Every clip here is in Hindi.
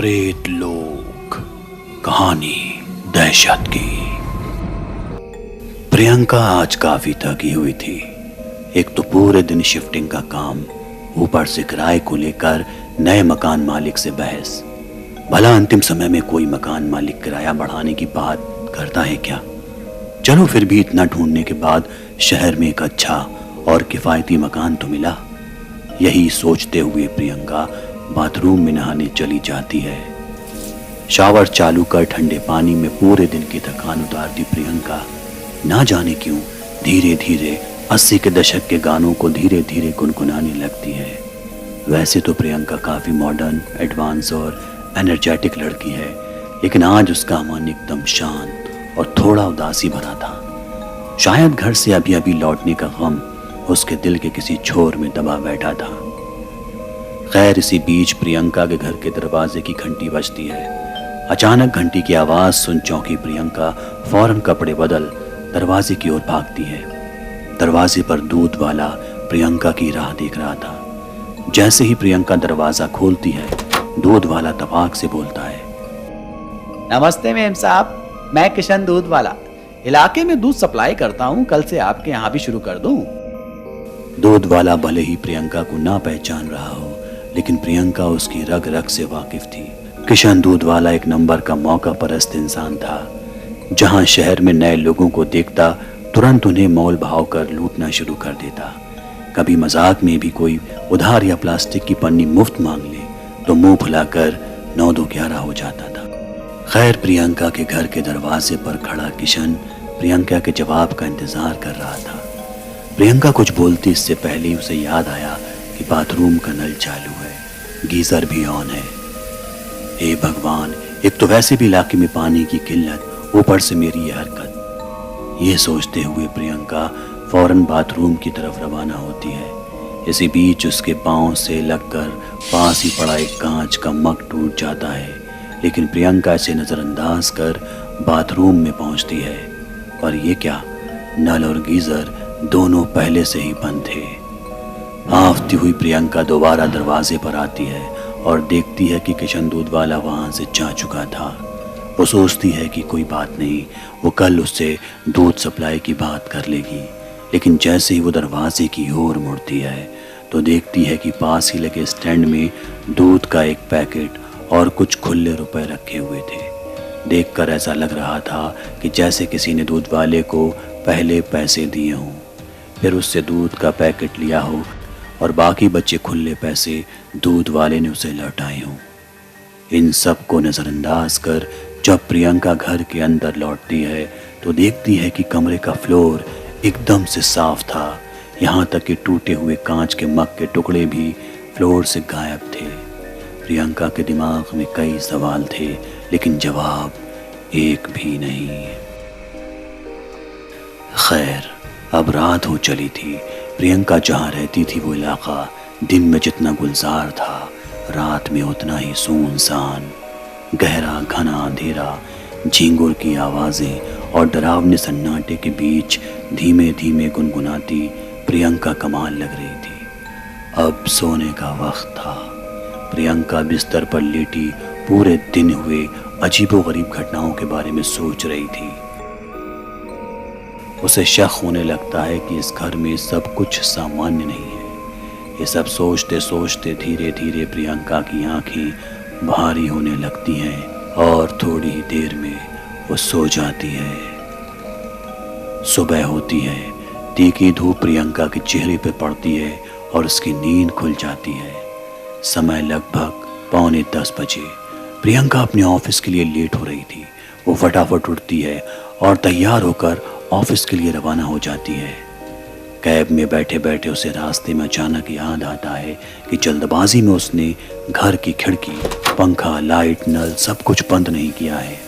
प्रेत लोक, कहानी दहशत की। प्रियंका आज काफी थकी हुई थी। एक तो पूरे दिन शिफ्टिंग का काम, ऊपर से किराए को लेकर नए मकान मालिक से बहस। भला अंतिम समय में कोई मकान मालिक किराया बढ़ाने की बात करता है क्या? चलो फिर भी इतना ढूंढने के बाद शहर में एक अच्छा और किफायती मकान तो मिला। यही सोचते हुए प्रियंका बाथरूम में नहाने चली जाती है। शावर चालू कर ठंडे पानी में पूरे दिन की थकान उतारती प्रियंका ना जाने क्यों धीरे धीरे 80 के दशक के गानों को धीरे धीरे गुनगुनाने लगती है। वैसे तो प्रियंका काफी मॉडर्न, एडवांस और एनर्जेटिक लड़की है, लेकिन आज उसका मन एकदम शांत और थोड़ा उदासी भरा था। शायद घर से अभी अभी लौटने का गम उसके दिल के किसी छोर में दबा बैठा था। खैर, इसी बीच प्रियंका के घर के दरवाजे की घंटी बजती है। अचानक घंटी की आवाज सुन चौंकी प्रियंका फौरन कपड़े बदल दरवाजे की ओर भागती है। दरवाजे पर दूध वाला प्रियंका की राह देख रहा था। जैसे ही प्रियंका दरवाजा खोलती है, दूध वाला तपाक से बोलता है, नमस्ते मेम साहब, मैं किशन दूध वाला इलाके में दूध सप्लाई करता हूँ। कल से आपके यहाँ भी शुरू कर दूँ। दूध वाला भले ही प्रियंका को ना पहचान रहा हो, लेकिन प्रियंका उसकी रग रग से वाकिफ थी। किशन दूध वाला एक नंबर का मौका परस्त इंसान था। जहां शहर में नए लोगों को देखता तुरंत उन्हें मोल भाव कर लूटना शुरू कर देता। कभी मजाक में भी कोई उधार या प्लास्टिक की पन्नी मुफ्त मांग ले तो मुंह फुलाकर 9-2-11 हो जाता था। खैर, प्रियंका के घर के दरवाजे पर खड़ा किशन प्रियंका के जवाब का इंतजार कर रहा था। प्रियंका कुछ बोलती इससे पहले ही उसे याद आया कि बाथरूम का नल चालू है, गीजर भी ऑन है। हे भगवान, एक तो वैसे भी इलाके में पानी की किल्लत, ऊपर से मेरी यह हरकत। ये सोचते हुए प्रियंका फौरन बाथरूम की तरफ रवाना होती है। इसी बीच उसके पांव से लगकर पास ही पड़ा एक कांच का मग टूट जाता है, लेकिन प्रियंका इसे नजरअंदाज कर बाथरूम में पहुंचती है। पर ये क्या, नल और गीजर दोनों पहले से ही बंद थे। हांफती हुई प्रियंका दोबारा दरवाजे पर आती है और देखती है कि किशन दूध वाला वहां से जा चुका था। वो सोचती है कि कोई बात नहीं, वो कल उससे दूध सप्लाई की बात कर लेगी। लेकिन जैसे ही वो दरवाजे की ओर मुड़ती है तो देखती है कि पास ही लगे स्टैंड में दूध का एक पैकेट और कुछ खुले रुपए रखे हुए थे। देखकर ऐसा लग रहा था कि जैसे किसी ने दूध वाले को पहले पैसे दिए हों, फिर उससे दूध का पैकेट लिया हो और बाकी बचे खुले पैसे दूध वाले ने उसे लौटाए हों। इन सब को नज़रअंदाज कर जब प्रियंका घर के अंदर लौटती है तो देखती है कि कमरे का फ्लोर एकदम से साफ था। यहाँ तक कि टूटे हुए कांच के मग के टुकड़े भी फ्लोर से गायब थे। प्रियंका के दिमाग में कई सवाल थे, लेकिन जवाब एक भी नहीं। खैर, अब रात हो चली थी। प्रियंका जहाँ रहती थी वो इलाका दिन में जितना गुलजार था, रात में उतना ही सुनसान। गहरा घना अंधेरा, झींगुर की आवाजें और डरावने सन्नाटे के बीच धीमे धीमे गुनगुनाती प्रियंका कमाल लग रही थी। अब सोने का वक्त था। प्रियंका बिस्तर पर लेटी पूरे दिन हुए अजीबोगरीब घटनाओं के बारे में सोच रही थी। उसे शक होने लगता है कि इस घर में सब कुछ सामान्य नहीं है। ये सब सोचते सोचते धीरे धीरे प्रियंका की आंखें भारी होने लगती हैं और थोड़ी ही देर में वो सो जाती है। सुबह होती है, तीखी धूप प्रियंका के चेहरे पर पड़ती है और उसकी नींद खुल जाती है। समय लगभग 9:45 बजे। प्रियंका अपने ऑफिस के लिए लेट हो रही थी। वो फटाफट उठती है और तैयार होकर ऑफिस के लिए रवाना हो जाती है। कैब में बैठे बैठे उसे रास्ते में अचानक याद आता है कि जल्दबाजी में उसने घर की खिड़की, पंखा, लाइट, नल सब कुछ बंद नहीं किया है।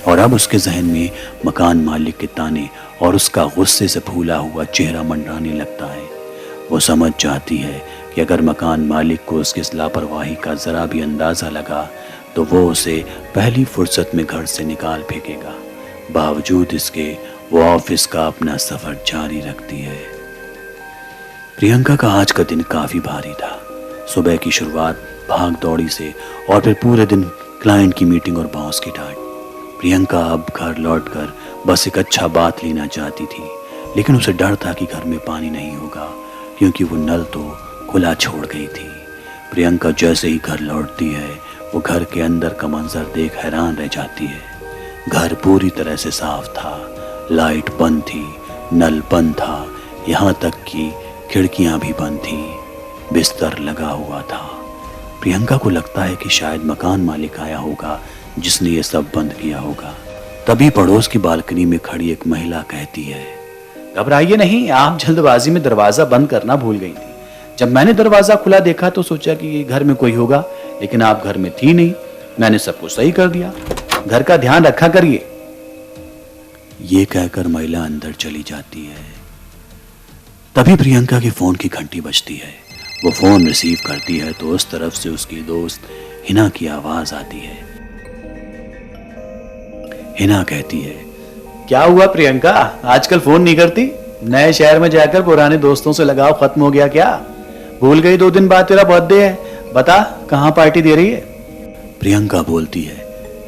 और अब उसके जहन में मकान मालिक के ताने और उसका गुस्से से फूला हुआ चेहरा मंडराने लगता है। वो समझ जाती है कि अगर मकान मालिक को उसकी इस लापरवाही का जरा भी अंदाजा लगा तो वो उसे पहली फुर्सत में घर से निकाल फेंकेगा। बावजूद इसके वो ऑफिस का अपना सफर जारी रखती है। प्रियंका का आज का दिन काफी भारी था। सुबह की शुरुआत भाग दौड़ी से और फिर पूरे दिन क्लाइंट की मीटिंग और बॉस की डांट। प्रियंका अब घर लौटकर बस एक अच्छा बात लेना चाहती थी, लेकिन उसे डर था कि घर में पानी नहीं होगा, क्योंकि वो नल तो खुला छोड़ गई थी। प्रियंका जैसे ही घर लौटती है, वो घर के अंदर का मंजर देख हैरान रह जाती है। घर पूरी तरह से साफ था, लाइट बंद थी, नल बंद था, यहाँ तक कि खिड़कियां भी बंद थी, बिस्तर लगा हुआ था। प्रियंका को लगता है कि शायद मकान मालिक आया होगा जिसने ये सब बंद किया होगा। तभी पड़ोस की बालकनी में खड़ी एक महिला कहती है, घबराइए नहीं, आप जल्दबाजी में दरवाजा बंद करना भूल गई थी। जब मैंने दरवाजा खुला देखा तो सोचा कि घर में कोई होगा, लेकिन आप घर में थी नहीं। मैंने सब कुछ सही कर दिया। घर का ध्यान रखा करिए। ये कहकर महिला अंदर चली जाती है। तभी प्रियंका के फोन की घंटी बजती है। वो फोन रिसीव करती है तो उस तरफ से उसकी दोस्त हिना की आवाज आती है। हिना कहती है, क्या हुआ प्रियंका, आजकल फोन नहीं करती? नए शहर में जाकर पुराने दोस्तों से लगाव खत्म हो गया क्या? भूल गई 2 दिन बाद तेरा बर्थडे है, बता कहाँ पार्टी दे रही है? प्रियंका बोलती है,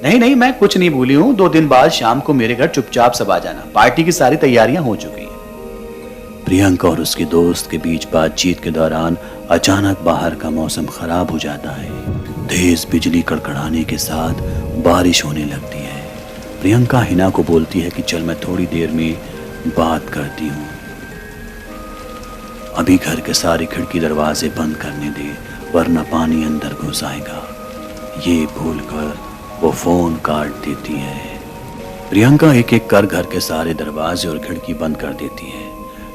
नहीं नहीं, मैं कुछ नहीं भूली हूँ। 2 दिन बाद शाम को मेरे घर चुपचाप सब आ जाना, पार्टी की सारी तैयारियां हो चुकी हैं। प्रियंका और उसकी दोस्त के बीच बातचीत के दौरान अचानक बाहर का मौसम खराब हो जाता है। तेज बिजली कड़कड़ाने के साथ बारिश होने लगती है। प्रियंका हिना को बोलती है कि चल मैं थोड़ी देर में बात करती हूँ, अभी घर के सारे खिड़की दरवाजे बंद करने दे, वरना पानी अंदर घुस आएगा। ये भूलकर वो फोन काट देती है। प्रियंका एक एक कर घर के सारे दरवाजे और खिड़की बंद कर देती है,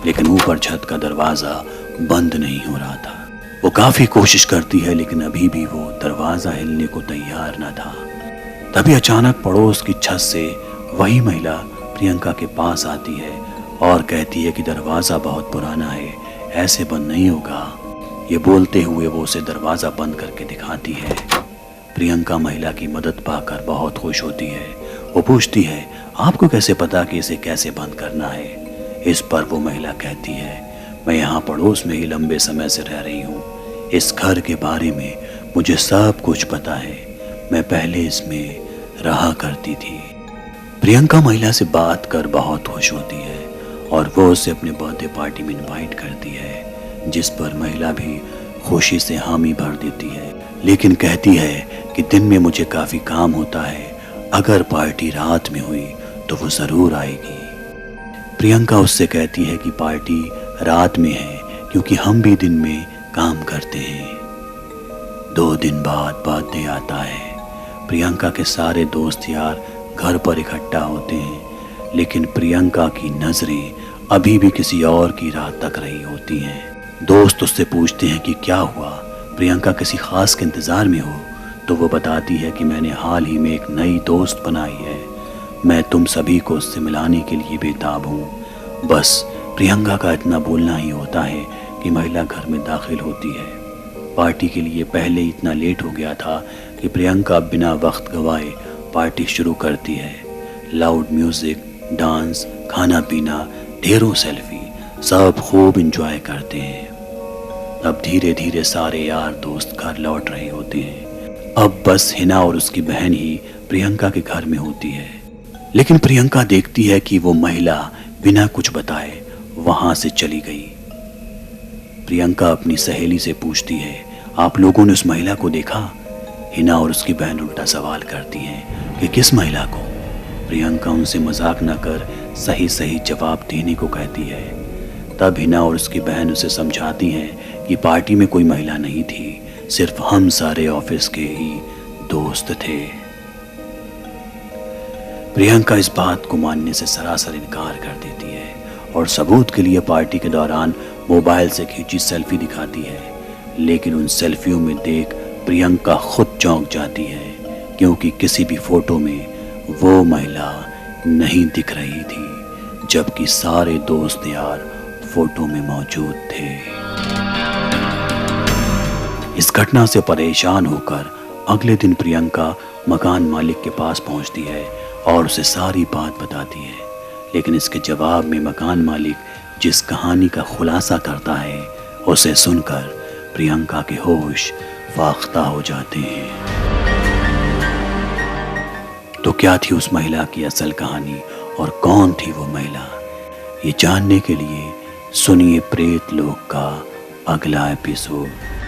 लेकिन ऊपर छत का दरवाजा बंद नहीं हो रहा था। वो काफी कोशिश करती है, लेकिन अभी भी वो दरवाजा हिलने को तैयार न था। तभी अचानक पड़ोस की छत से वही महिला प्रियंका के पास आती है और कहती है कि दरवाजा बहुत पुराना है, ऐसे बंद नहीं होगा। ये बोलते हुए वो उसे दरवाजा बंद करके दिखाती है। प्रियंका महिला की मदद पाकर बहुत खुश होती है। वो पूछती है, आपको कैसे पता कि इसे कैसे बंद करना है? इस पर वो महिला कहती है, मैं यहाँ पड़ोस में ही लंबे समय से रह रही हूँ, इस घर के बारे में मुझे सब कुछ पता है, मैं पहले इसमें रहा करती थी। प्रियंका महिला से बात कर बहुत खुश होती है और वो उसे अपने बर्थडे पार्टी में इनवाइट करती है, जिस पर महिला भी खुशी से हामी भर देती है, लेकिन कहती है कि दिन में मुझे काफ़ी काम होता है, अगर पार्टी रात में हुई तो वो ज़रूर आएगी। प्रियंका उससे कहती है कि पार्टी रात में है क्योंकि हम भी दिन में काम करते हैं। 2 दिन बाद बर्थडे आता है। प्रियंका के सारे दोस्त यार घर पर इकट्ठा होते हैं, लेकिन प्रियंका की नजरें अभी भी किसी और की राह तक रही होती हैं। दोस्त उससे पूछते हैं कि क्या हुआ, प्रियंका किसी खास के इंतजार में हो? तो वो बताती है कि मैंने हाल ही में एक नई दोस्त बनाई है, मैं तुम सभी को उससे मिलाने के लिए बेताब हूँ। बस प्रियंका का इतना बोलना ही होता है कि महिला घर में दाखिल होती है। पार्टी के लिए पहले इतना लेट हो गया था कि प्रियंका बिना वक्त गवाए पार्टी शुरू करती है। लाउड म्यूजिक, डांस, खाना पीना, ढेरों सेल्फी, सब खूब एंजॉय करते हैं। अब धीरे धीरे सारे यार दोस्त घर लौट रहे होते हैं। अब बस हिना और उसकी बहन ही प्रियंका के घर में होती है, लेकिन प्रियंका देखती है कि वो महिला बिना कुछ बताए वहां से चली गई। प्रियंका अपनी सहेली से पूछती है, आप लोगों ने उस महिला को देखा? हिना और उसकी बहन उल्टा सवाल करती हैं कि किस महिला को? प्रियंका उनसे मजाक न कर सही सही जवाब देने को कहती है। तब हिना और उसकी बहन उसे समझाती हैं कि पार्टी में कोई महिला नहीं थी, सिर्फ हम सारे ऑफिस के ही दोस्त थे। प्रियंका इस बात को मानने से सरासर इनकार कर देती है और सबूत के लिए पार्टी के दौरान मोबाइल से खींची सेल्फी दिखाती है, लेकिन उन सेल्फियों में देख प्रियंका खुद चौंक जाती है, क्योंकि किसी भी फोटो में वो महिला नहीं दिख रही थी, जबकि सारे दोस्त यार फोटो में मौजूद थे। इस घटना से परेशान होकर अगले दिन प्रियंका मकान मालिक के पास पहुंचती है और उसे सारी बात बताती है, लेकिन इसके जवाब में मकान मालिक जिस कहानी का खुलासा करता है उसे सुनकर प्रियंका के होश फाख्ता हो जाते हैं। तो क्या थी उस महिला की असल कहानी और कौन थी वो महिला, ये जानने के लिए सुनिए प्रेत लोक का अगला एपिसोड।